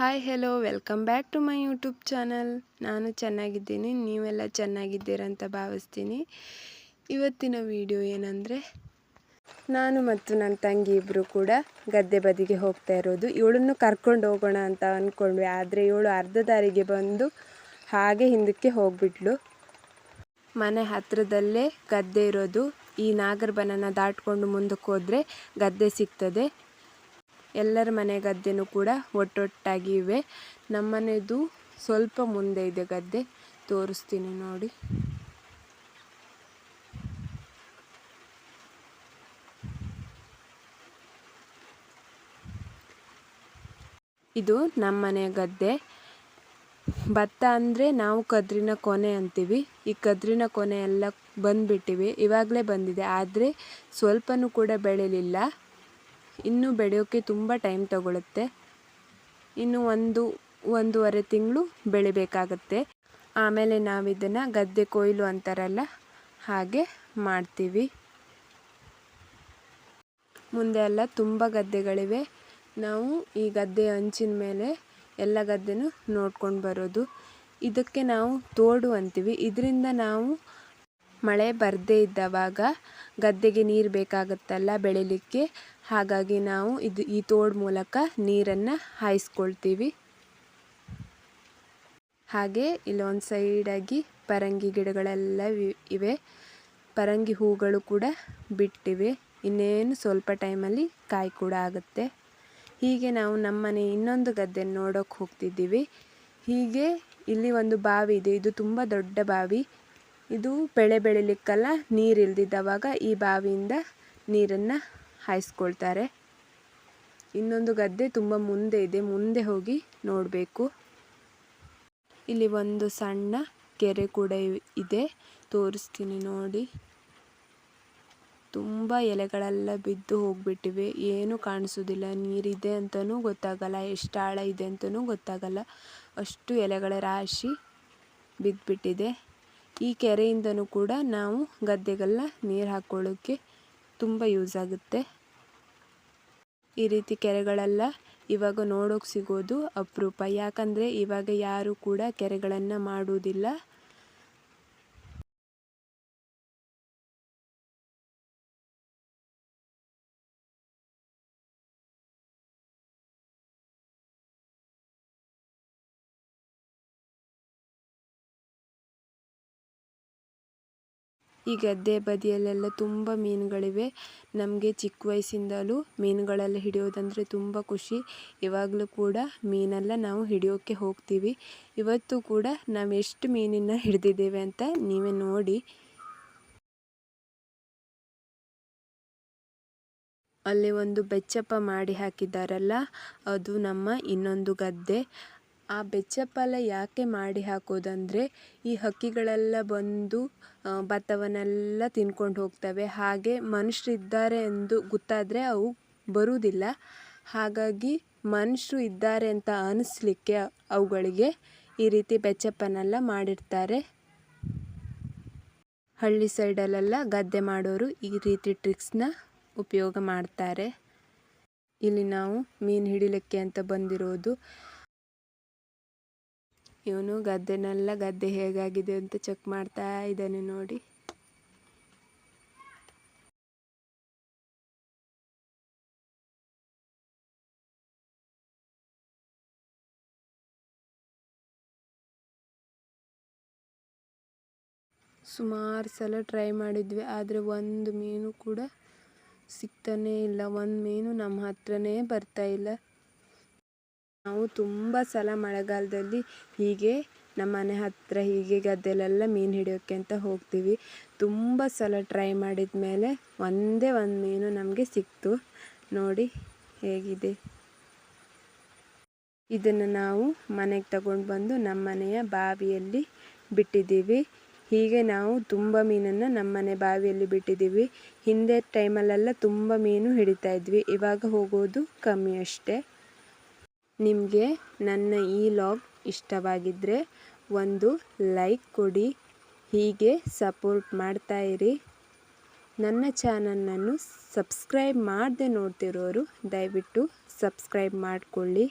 Hi hello welcome back to my YouTube channel. ನಾನು ಚೆನ್ನಾಗಿದ್ದೀನಿ, ನೀವೆಲ್ಲ ಚೆನ್ನಾಗಿದ್ದೀರಂತ ಭಾವಿಸ್ತೀನಿ. ಇವತ್ತಿನ ವಿಡಿಯೋ ಏನಂದರೆ, ನಾನು ಮತ್ತು ನನ್ನ ತಂಗಿ ಇಬ್ಬರು ಕೂಡ ಗದ್ದೆ ಬದಿಗೆ ಹೋಗ್ತಾ ಇರೋದು. ಇವಳನ್ನು ಕರ್ಕೊಂಡು ಹೋಗೋಣ ಅಂತ ಅಂದ್ಕೊಂಡ್ವಿ, ಆದರೆ ಇವಳು ಅರ್ಧ ದಾರಿಗೆ ಬಂದು ಹಾಗೆ ಹಿಂದಕ್ಕೆ ಹೋಗಿಬಿಟ್ಲು. ಮನೆ ಹತ್ತಿರದಲ್ಲೇ ಗದ್ದೆ ಇರೋದು. ಈ ನಾಗರಬನನ ದಾಟ್ಕೊಂಡು ಮುಂದಕ್ಕೆ ಹೋದರೆ ಗದ್ದೆ ಸಿಗ್ತದೆ. ಎಲ್ಲರ ಮನೆ ಗದ್ದೆನೂ ಕೂಡ ಒಟ್ಟೊಟ್ಟಾಗಿ ಇವೆ. ನಮ್ಮನೆದು ಸ್ವಲ್ಪ ಮುಂದೆ ಇದೆ ಗದ್ದೆ, ತೋರಿಸ್ತೀನಿ ನೋಡಿ. ಇದು ನಮ್ಮನೆ ಗದ್ದೆ. ಭತ್ತ ಅಂದರೆ ನಾವು ಕದ್ರಿನ ಕೊನೆ ಅಂತೀವಿ. ಈ ಕದ್ರಿನ ಕೊನೆ ಎಲ್ಲ ಬಂದುಬಿಟ್ಟಿವೆ, ಇವಾಗಲೇ ಬಂದಿದೆ, ಆದರೆ ಸ್ವಲ್ಪನೂ ಕೂಡ ಬೆಳೆಯಲಿಲ್ಲ. ಇನ್ನೂ ಬೆಳೆಯೋಕ್ಕೆ ತುಂಬ ಟೈಮ್ ತಗೊಳುತ್ತೆ. ಇನ್ನು ಒಂದೂವರೆ ತಿಂಗಳು ಬೆಳಿಬೇಕಾಗತ್ತೆ. ಆಮೇಲೆ ನಾವಿದನ್ನು ಗದ್ದೆ ಕೊಯ್ಲು ಅಂತಾರಲ್ಲ, ಹಾಗೆ ಮಾಡ್ತೀವಿ. ಮುಂದೆ ಎಲ್ಲ ತುಂಬ ಗದ್ದೆಗಳಿವೆ. ನಾವು ಈ ಗದ್ದೆ ಅಂಚಿನ ಮೇಲೆ ಎಲ್ಲ ಗದ್ದೆನೂ ನೋಡ್ಕೊಂಡು ಬರೋದು. ಇದಕ್ಕೆ ನಾವು ತೋಡು ಅಂತೀವಿ. ಇದರಿಂದ ನಾವು ಮಳೆ ಬರದೇ ಇದ್ದವಾಗ ಗದ್ದೆಗೆ ನೀರು ಬೇಕಾಗುತ್ತಲ್ಲ ಬೆಳಿಲಿಕ್ಕೆ, ಹಾಗಾಗಿ ನಾವು ಈ ತೋಡು ಮೂಲಕ ನೀರನ್ನು ಹಾಯಿಸ್ಕೊಳ್ತೀವಿ. ಹಾಗೆ ಇಲ್ಲೊಂದು ಸೈಡಾಗಿ ಪರಂಗಿ ಗಿಡಗಳೆಲ್ಲ ಇವೆ. ಪರಂಗಿ ಹೂಗಳು ಕೂಡ ಬಿಟ್ಟಿವೆ. ಇನ್ನೇನು ಸ್ವಲ್ಪ ಟೈಮಲ್ಲಿ ಕಾಯಿ ಕೂಡ ಆಗುತ್ತೆ. ಹೀಗೆ ನಾವು ನಮ್ಮನೆ ಇನ್ನೊಂದು ಗದ್ದೆ ನೋಡೋಕೆ ಹೋಗ್ತಿದ್ದೀವಿ. ಹೀಗೆ ಇಲ್ಲಿ ಒಂದು ಬಾವಿ ಇದೆ. ಇದು ತುಂಬ ದೊಡ್ಡ ಬಾವಿ. ಇದು ಬೆಳೆ ಬೆಳಿಲಿಕ್ಕೆಲ್ಲ ನೀರು ಇಲ್ದಿದ್ದವಾಗ ಈ ಬಾವಿಯಿಂದ ನೀರನ್ನು ಹಾಯಿಸ್ಕೊಳ್ತಾರೆ. ಇನ್ನೊಂದು ಗದ್ದೆ ತುಂಬ ಮುಂದೆ ಇದೆ, ಮುಂದೆ ಹೋಗಿ ನೋಡಬೇಕು. ಇಲ್ಲಿ ಒಂದು ಸಣ್ಣ ಕೆರೆ ಕೂಡ ಇದೆ, ತೋರಿಸ್ತೀನಿ ನೋಡಿ. ತುಂಬ ಎಲೆಗಳೆಲ್ಲ ಬಿದ್ದು ಹೋಗಿಬಿಟ್ಟಿವೆ, ಏನೂ ಕಾಣಿಸೋದಿಲ್ಲ. ನೀರಿದೆ ಅಂತಲೂ ಗೊತ್ತಾಗಲ್ಲ, ಎಷ್ಟು ಆಳ ಇದೆ ಅಂತಲೂ ಗೊತ್ತಾಗಲ್ಲ, ಅಷ್ಟು ಎಲೆಗಳ ರಾಶಿ ಬಿದ್ದುಬಿಟ್ಟಿದೆ. ಈ ಕೆರೆಯಿಂದನೂ ಕೂಡ ನಾವು ಗದ್ದೆಗೆಲ್ಲ ನೀರು ಹಾಕ್ಕೊಳ್ಳೋಕ್ಕೆ ತುಂಬ ಯೂಸ್ ಆಗುತ್ತೆ. ಈ ರೀತಿ ಕೆರೆಗಳೆಲ್ಲ ಇವಾಗ ನೋಡೋಕೆ ಸಿಗೋದು ಅಪರೂಪ. ಯಾಕಂದರೆ ಇವಾಗ ಯಾರೂ ಕೂಡ ಕೆರೆಗಳನ್ನು ಮಾಡುವುದಿಲ್ಲ. ಈ ಗದ್ದೆ ಬದಿಯಲ್ಲೆಲ್ಲ ತುಂಬ ಮೀನುಗಳಿವೆ. ನಮಗೆ ಚಿಕ್ಕ ವಯಸ್ಸಿಂದಲೂ ಮೀನುಗಳೆಲ್ಲ ಹಿಡಿಯೋದಂದರೆ ತುಂಬ ಖುಷಿ. ಇವಾಗಲೂ ಕೂಡ ಮೀನೆಲ್ಲ ನಾವು ಹಿಡಿಯೋಕ್ಕೆ ಹೋಗ್ತೀವಿ. ಇವತ್ತು ಕೂಡ ನಾವು ಎಷ್ಟು ಮೀನನ್ನು ಹಿಡಿದಿದ್ದೇವೆ ಅಂತ ನೀವೇ ನೋಡಿ. ಅಲ್ಲಿ ಒಂದು ಬೆಚ್ಚಪ್ಪ ಮಾಡಿ ಹಾಕಿದ್ದಾರಲ್ಲ, ಅದು ನಮ್ಮ ಇನ್ನೊಂದು ಗದ್ದೆ. ಆ ಬೆಚ್ಚಪ್ಪಲ್ಲ ಯಾಕೆ ಮಾಡಿ ಹಾಕೋದಂದರೆ, ಈ ಹಕ್ಕಿಗಳೆಲ್ಲ ಬಂದು ಭತ್ತವನ್ನೆಲ್ಲ ತಿನ್ಕೊಂಡು ಹೋಗ್ತವೆ. ಹಾಗೆ ಮನುಷ್ಯರಿದ್ದಾರೆ ಎಂದು ಗೊತ್ತಾದರೆ ಅವು ಬರುವುದಿಲ್ಲ. ಹಾಗಾಗಿ ಮನುಷ್ಯರು ಇದ್ದಾರೆ ಅಂತ ಅನಿಸ್ಲಿಕ್ಕೆ ಅವುಗಳಿಗೆ ಈ ರೀತಿ ಬೆಚ್ಚಪ್ಪನ್ನೆಲ್ಲ ಮಾಡಿರ್ತಾರೆ. ಹಳ್ಳಿ ಸೈಡಲ್ಲೆಲ್ಲ ಗದ್ದೆ ಮಾಡೋರು ಈ ರೀತಿ ಟ್ರಿಕ್ಸ್ನ ಉಪಯೋಗ ಮಾಡ್ತಾರೆ. ಇಲ್ಲಿ ನಾವು ಮೀನು ಹಿಡಿಲಿಕ್ಕೆ ಅಂತ ಬಂದಿರೋದು. ಇವನು ಗದ್ದೆ ಹೇಗಾಗಿದೆ ಅಂತ ಚೆಕ್ ಮಾಡ್ತಾ ಇದ್ದಾನೆ ನೋಡಿ. ಸುಮಾರು ಸಲ ಟ್ರೈ ಮಾಡಿದ್ವಿ, ಆದರೆ ಒಂದು ಮೀನು ಕೂಡ ಸಿಗ್ತಾನೇ ಇಲ್ಲ. ಒಂದು ಮೀನು ನಮ್ಮ ಹತ್ರನೇ ಬರ್ತಾ ಇಲ್ಲ. ನಾವು ತುಂಬ ಸಲ ಮಳೆಗಾಲದಲ್ಲಿ ಹೀಗೆ ನಮ್ಮ ಮನೆ ಹತ್ತಿರ ಹೀಗೆ ಗದ್ದೆಲೆಲ್ಲ ಮೀನು ಹಿಡಿಯೋಕ್ಕೆ ಅಂತ ಹೋಗ್ತೀವಿ. ತುಂಬ ಸಲ ಟ್ರೈ ಮಾಡಿದ ಮೇಲೆ ಒಂದೇ ಒಂದು ಮೀನು ನಮಗೆ ಸಿಕ್ತು ನೋಡಿ ಹೇಗಿದೆ. ಇದನ್ನು ನಾವು ಮನೆಗೆ ತಗೊಂಡು ಬಂದು ನಮ್ಮ ಮನೆಯ ಬಾವಿಯಲ್ಲಿ ಬಿಟ್ಟಿದ್ದೀವಿ. ಹೀಗೆ ನಾವು ತುಂಬ ಮೀನನ್ನು ನಮ್ಮನೆ ಬಾವಿಯಲ್ಲಿ ಬಿಟ್ಟಿದ್ದೀವಿ. ಹಿಂದೆ ಟೈಮಲ್ಲೆಲ್ಲ ತುಂಬ ಮೀನು ಹಿಡಿತಾ ಇದ್ವಿ, ಇವಾಗ ಹೋಗೋದು ಕಮ್ಮಿ ಅಷ್ಟೇ. ನಿಮಗೆ ನನ್ನ ಈ ಲಾಗ್ ಇಷ್ಟವಾಗಿದ್ದರೆ ಒಂದು ಲೈಕ್ ಕೊಡಿ. ಹೀಗೆ ಸಪೋರ್ಟ್ ಮಾಡ್ತಾಯಿರಿ. ನನ್ನ ಚಾನಲನ್ನು ಸಬ್ಸ್ಕ್ರೈಬ್ ಮಾಡದೆ ನೋಡ್ತಿರೋರು ದಯವಿಟ್ಟು ಸಬ್ಸ್ಕ್ರೈಬ್ ಮಾಡಿಕೊಳ್ಳಿ.